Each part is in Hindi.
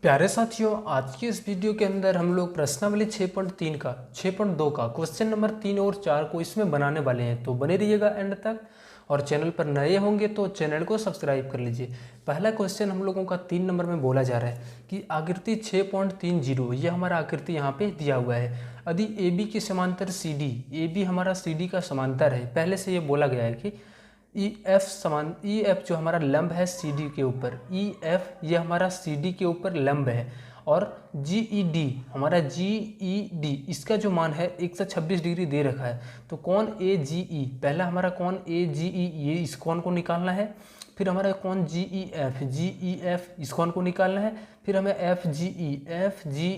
प्यारे साथियों, आज की इस वीडियो के अंदर हम लोग प्रश्नावली 6.2 का क्वेश्चन नंबर 3 और 4 को इसमें बनाने वाले हैं। तो बने रहिएगा एंड तक। और चैनल पर नए होंगे तो चैनल को सब्सक्राइब कर लीजिए। पहला क्वेश्चन हम लोगों का 3 नंबर में बोला जा रहा है कि आकृति 6.30 ये हमारा आकृति यहाँ पे दिया हुआ है। यदि ए बी के समांतर सी डी, ए बी हमारा सी डी का समांतर है। पहले से ये बोला गया है कि ई एफ जो हमारा लंब है सी डी के ऊपर, ई एफ ये हमारा सी डी के ऊपर लंब है। और जी ई डी हमारा जी ई डी इसका जो मान है 126 डिग्री दे रखा है। तो कौन ए जी ई, पहला हमारा कौन ए जी ई, ये इस कौन को निकालना है। फिर हमारा कौन जी ई एफ इस कौन को निकालना है। फिर हमें एफ जी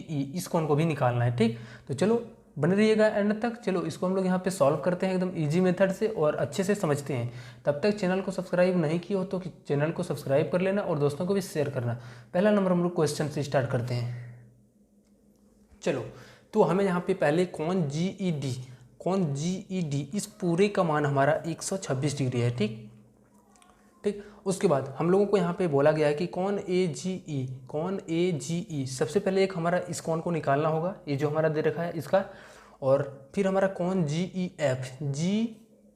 ई इस कौन को भी निकालना है। ठीक, तो चलो बने रहिएगा एंड तक। चलो इसको हम लोग यहाँ पे सॉल्व करते हैं एकदम इजी मेथड से और अच्छे से समझते हैं। तब तक चैनल को सब्सक्राइब नहीं किया हो तो चैनल को सब्सक्राइब कर लेना और दोस्तों को भी शेयर करना। पहला नंबर हम लोग क्वेश्चन से स्टार्ट करते हैं। चलो, तो हमें यहाँ पे पहले कौन जी ई डी इस पूरे का मान हमारा 126 डिग्री है। ठीक, उसके बाद हम लोगों को यहाँ पे बोला गया है कि कौन ए जी ई सबसे पहले एक हमारा इस कौन को निकालना होगा, ये जो हमारा दे रखा है इसका। और फिर हमारा कौन जी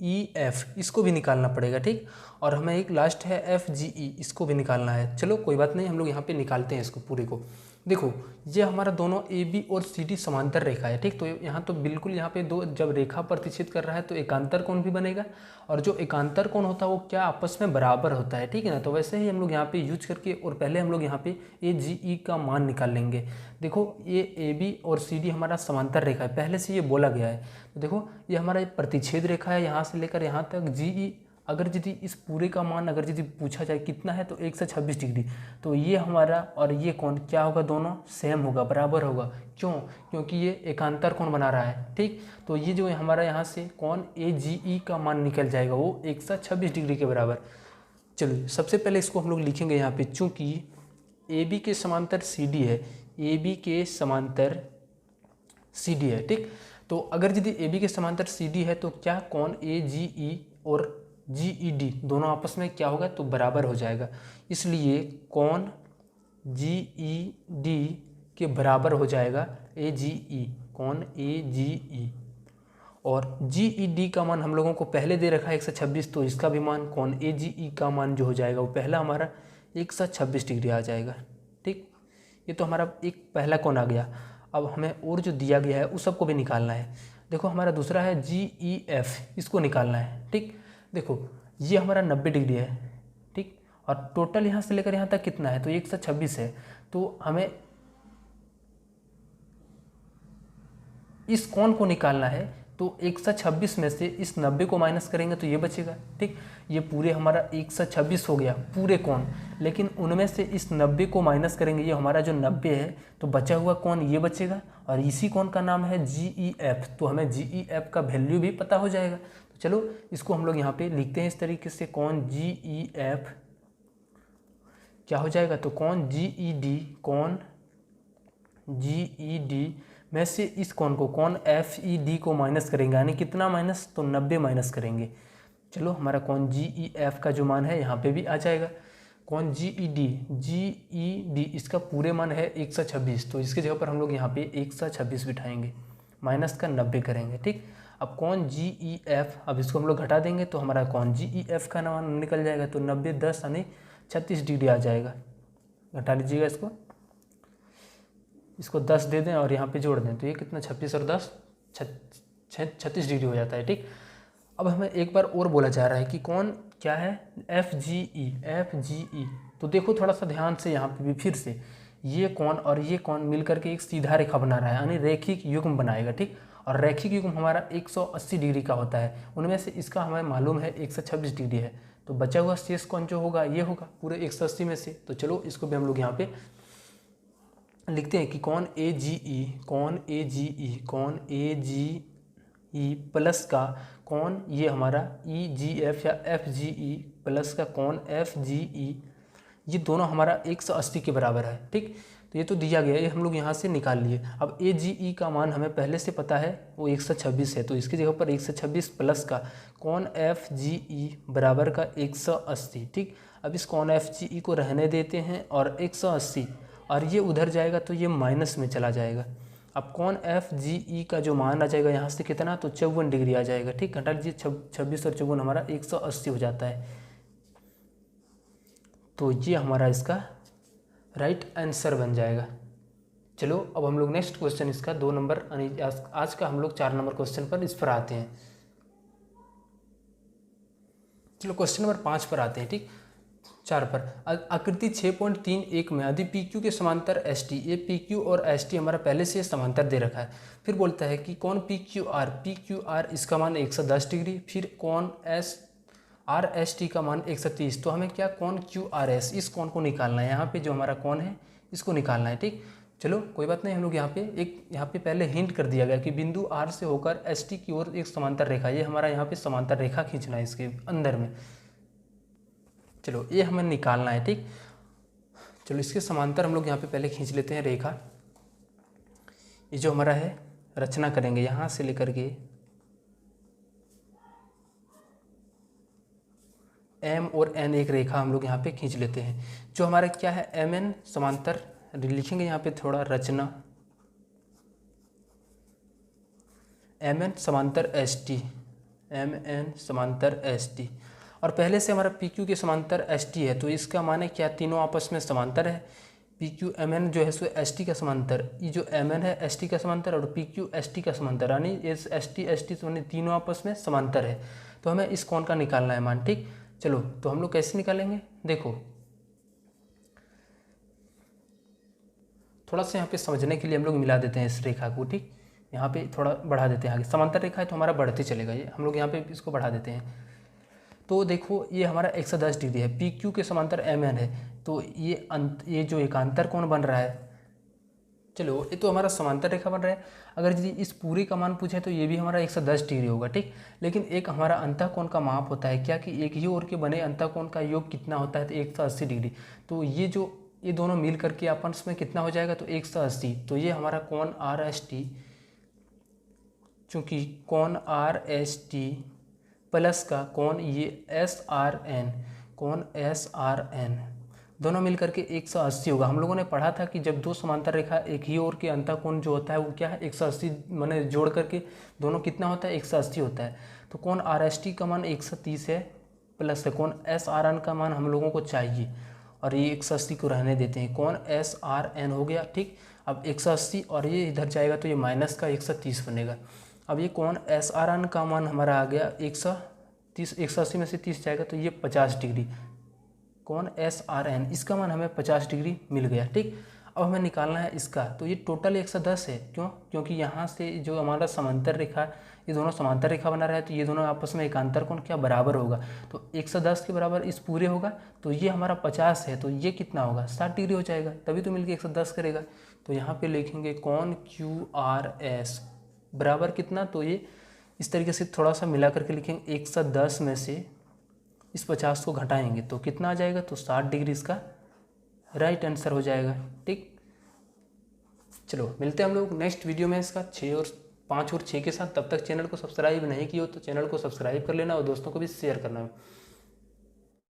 ई एफ इसको भी निकालना पड़ेगा। ठीक, और हमें एक लास्ट है एफ जी ई इसको भी निकालना है। चलो कोई बात नहीं, हम लोग यहाँ पे निकालते हैं इसको पूरे को। देखो, ये हमारा दोनों ए बी और सी डी समांतर रेखा है। ठीक, तो यहाँ तो बिल्कुल यहाँ पे दो जब रेखा प्रतिच्छेद कर रहा है तो एकांतर कोण भी बनेगा। और जो एकांतर कोण होता है वो क्या आपस में बराबर होता है। ठीक है ना, तो वैसे ही हम लोग यहाँ पे यूज करके और पहले हम लोग यहाँ पे ए जी ई का मान निकाल लेंगे। देखो, ये ए बी और सी डी हमारा समांतर रेखा है, पहले से ये बोला गया है। तो देखो, ये हमारा प्रतिच्छेद रेखा है, यहाँ से लेकर यहाँ तक जी ई। अगर यदि इस पूरे का मान अगर यदि पूछा जाए कितना है तो 126 डिग्री। तो ये हमारा और ये कोण क्या होगा, दोनों सेम होगा, बराबर होगा। क्यों? क्योंकि ये एकांतर कोण बना रहा है। ठीक, तो ये जो हमारा यहाँ से कौन ए जी ई का मान निकल जाएगा वो 126 डिग्री के बराबर। चलिए सबसे पहले इसको हम लोग लिखेंगे यहाँ पे, चूँकि ए बी के समांतर सी डी है, ए बी के समांतर सी डी है। ठीक, तो अगर यदि ए बी के समांतर सी डी है तो क्या कौन ए जी ई और जी ई डी दोनों आपस में क्या होगा, तो बराबर हो जाएगा। इसलिए कौन जी ई डी के बराबर हो जाएगा ए जी ई, कौन ए जी ई। और जी ई डी का मान हम लोगों को पहले दे रखा है 126, तो इसका भी मान कौन ए जी ई का मान जो हो जाएगा वो पहला हमारा 126 डिग्री आ जाएगा। ठीक, ये तो हमारा एक पहला कोण आ गया। अब हमें और जो दिया गया है उस सबको भी निकालना है। देखो, हमारा दूसरा है जी ई एफ, इसको निकालना है। ठीक, देखो ये हमारा 90 डिग्री है। ठीक, और टोटल यहाँ से लेकर यहाँ तक कितना है, तो 126 है। तो हमें इस कोण को निकालना है, तो 126 में से इस 90 को माइनस करेंगे तो ये बचेगा। ठीक, ये पूरे हमारा 126 हो गया पूरे कोण, लेकिन उनमें से इस 90 को माइनस करेंगे, ये हमारा जो 90 है तो बचा हुआ कोण ये बचेगा। और इसी कोण का नाम है जी ई एफ, तो हमें जी ई एफ का वैल्यू भी पता हो जाएगा। तो चलो इसको हम लोग यहाँ पे लिखते हैं इस तरीके से, कौन जी ई एफ क्या हो जाएगा, तो कौन जी ई डी में से इस कोण को कौन एफ ई डी को माइनस करेंगे, यानी कितना माइनस, तो 90 माइनस करेंगे। चलो हमारा कौन जी ई एफ का जो मान है यहाँ पे भी आ जाएगा। कौन जी ई डी इसका पूरे मान है 126, तो इसके जगह पर हम लोग यहाँ पे 126 बिठाएंगे, माइनस का 90 करेंगे। ठीक, अब कौन जी ई एफ, अब इसको हम लोग घटा देंगे तो हमारा कौन जी ई एफ का मान निकल जाएगा, तो 90 10 यानी 36 डिग्री आ जाएगा। घटा लीजिएगा इसको 10 दे दें और यहाँ पे जोड़ दें तो ये कितना, 26 और 10 36 डिग्री हो जाता है। ठीक, अब हमें एक बार और बोला जा रहा है कि कौन क्या है, एफ जी ई। तो देखो थोड़ा सा ध्यान से यहाँ पे भी फिर से, ये कौन और ये कौन मिल करके एक सीधा रेखा बना रहा है, यानी रैखिक युग्म बनाएगा। ठीक, और रैखिक युग्म हमारा 180 डिग्री का होता है, उनमें से इसका हमें मालूम है 126 डिग्री है। तो बचा हुआ शेष कौन जो होगा ये होगा पूरे 180 में से। तो चलो इसको भी हम लोग यहाँ पे लिखते हैं कि कौन ए जी ई प्लस का कौन ये हमारा ई जी एफ या एफ जी ई प्लस का कौन एफ जी ई, ये दोनों हमारा 180 के बराबर है। ठीक, तो ये तो दिया गया, ये हम लोग यहाँ से निकाल लिए। अब ए जी ई का मान हमें पहले से पता है वो 126 है, तो इसकी जगह पर 126 प्लस का कौन एफ जी ई बराबर का 180। ठीक, अब इस कौन एफ जी ई को रहने देते हैं और 180 और ये उधर जाएगा तो ये माइनस में चला जाएगा। अब कौन एफ जी ई का जो मान आ जाएगा यहाँ से कितना, तो 54 डिग्री आ जाएगा। ठीक, घटा लीजिए 26 और 54 हमारा 180 हो जाता है। तो ये हमारा इसका राइट आंसर बन जाएगा। चलो अब हम लोग नेक्स्ट क्वेश्चन इसका 2 नंबर आज का हम लोग 4 नंबर क्वेश्चन पर इस पर आते हैं। चलो क्वेश्चन नंबर 5 पर आते हैं। ठीक, 4 पर आकृति 6.31 में यदि पी क्यू के समांतर एस टी, ये पी क्यू और एस टी हमारा पहले से समांतर दे रखा है। फिर बोलता है कि कौन पी क्यू आर इसका मान 110 डिग्री, फिर कौन एस आर एस टी का मान 130। तो हमें क्या कौन क्यू आर एस, इस कौन को निकालना है। यहाँ पे जो हमारा कौन है इसको निकालना है। ठीक, चलो कोई बात नहीं, हम लोग यहाँ पे पहले हिंट कर दिया गया कि बिंदु आर से होकर एस टी की ओर एक समांतर रेखा, ये हमारा यहाँ पे समांतर रेखा खींचना है इसके अंदर में। चलो ये हमें निकालना है। ठीक, चलो इसके समांतर हम लोग यहाँ पे पहले खींच लेते हैं रेखा। ये जो हमारा है रचना करेंगे यहाँ से लेकर के एम और एन एक रेखा हम लोग यहाँ पे खींच लेते हैं। जो हमारा क्या है एम एन समांतर लिखेंगे यहाँ पे थोड़ा रचना, एम एन समांतर एस टी, एम एन समांतर एस टी। और पहले से हमारा पी क्यू के समांतर एस टी है, तो इसका माने क्या तीनों आपस में समांतर है। पी क्यू एम एन जो है सो एस टी का समांतर, ये जो एम एन है एस टी का समांतर और पी क्यू एस टी का समांतर, यानी एस टी तीनों आपस में समांतर है। तो हमें इस कौन का निकालना है मान। ठीक, चलो तो हम लोग कैसे निकालेंगे, देखो थोड़ा सा यहाँ पे समझने के लिए हम लोग मिला देते हैं इस रेखा को। ठीक, यहाँ पे थोड़ा बढ़ा देते हैं आगे, समांतर रेखा है तो हमारा बढ़ते चलेगा, ये हम लोग यहाँ पे इसको बढ़ा देते हैं। तो देखो ये हमारा 110 डिग्री है, पी क्यू के समांतर एम एन है, तो ये जो एकांतर कौन बन रहा है, चलो ये तो हमारा समांतर रेखा बन रहा है। अगर यदि इस पूरी का मान पूछे तो ये भी हमारा 110 डिग्री होगा। ठीक, लेकिन एक हमारा अंतःकोण का माप होता है क्या कि एक ही ओर के बने अंतःकोण का योग कितना होता है, तो 180 डिग्री। तो ये दोनों मिल करके आपस में कितना हो जाएगा, तो 180। तो ये हमारा कोण आर एस टी, चूँकि कोण आर एस टी प्लस का कोण ये एस आर एन, कोण एस आर एन, दोनों मिल करके 180 होगा। हम लोगों ने पढ़ा था कि जब दो समांतर रेखा एक ही ओर के अंतःकोण जो होता है वो क्या है 180, माने जोड़ करके दोनों कितना होता है 180 होता है। तो कोण आर एस टी का मान 130 है प्लस कोण एस आर एन का मान हम लोगों को चाहिए और ये 180 को रहने देते हैं, कोण एस आर एन हो गया। ठीक, अब 180 और ये इधर जाएगा तो ये माइनस का 130 बनेगा। अब ये कोण एस आर एन का मान हमारा आ गया 130, 180 में से 30 जाएगा तो ये 50 डिग्री, कोण एस आर एन इसका मान हमें 50 डिग्री मिल गया। ठीक, अब हमें निकालना है इसका, तो ये टोटल 110 है। क्यों, क्योंकि यहाँ से जो हमारा समांतर रेखा, ये दोनों समांतर रेखा बना रहा है तो ये दोनों आपस में एकांतर कोण क्या बराबर होगा, तो 110 के बराबर इस पूरे होगा, तो ये हमारा 50 है तो ये कितना होगा 60 डिग्री हो जाएगा, तभी तो मिलके 110 करेगा। तो यहाँ पे लिखेंगे कोण क्यू आर एस बराबर कितना, तो ये इस तरीके से थोड़ा सा मिला करके लिखेंगे 110 में से इस 50 को घटाएंगे तो कितना आ जाएगा, तो 60 डिग्री इसका राइट आंसर हो जाएगा। ठीक, चलो मिलते हैं हम लोग नेक्स्ट वीडियो में इसका 5 और 6 के साथ। तब तक चैनल को सब्सक्राइब नहीं किया हो तो चैनल को सब्सक्राइब कर लेना और दोस्तों को भी शेयर करना।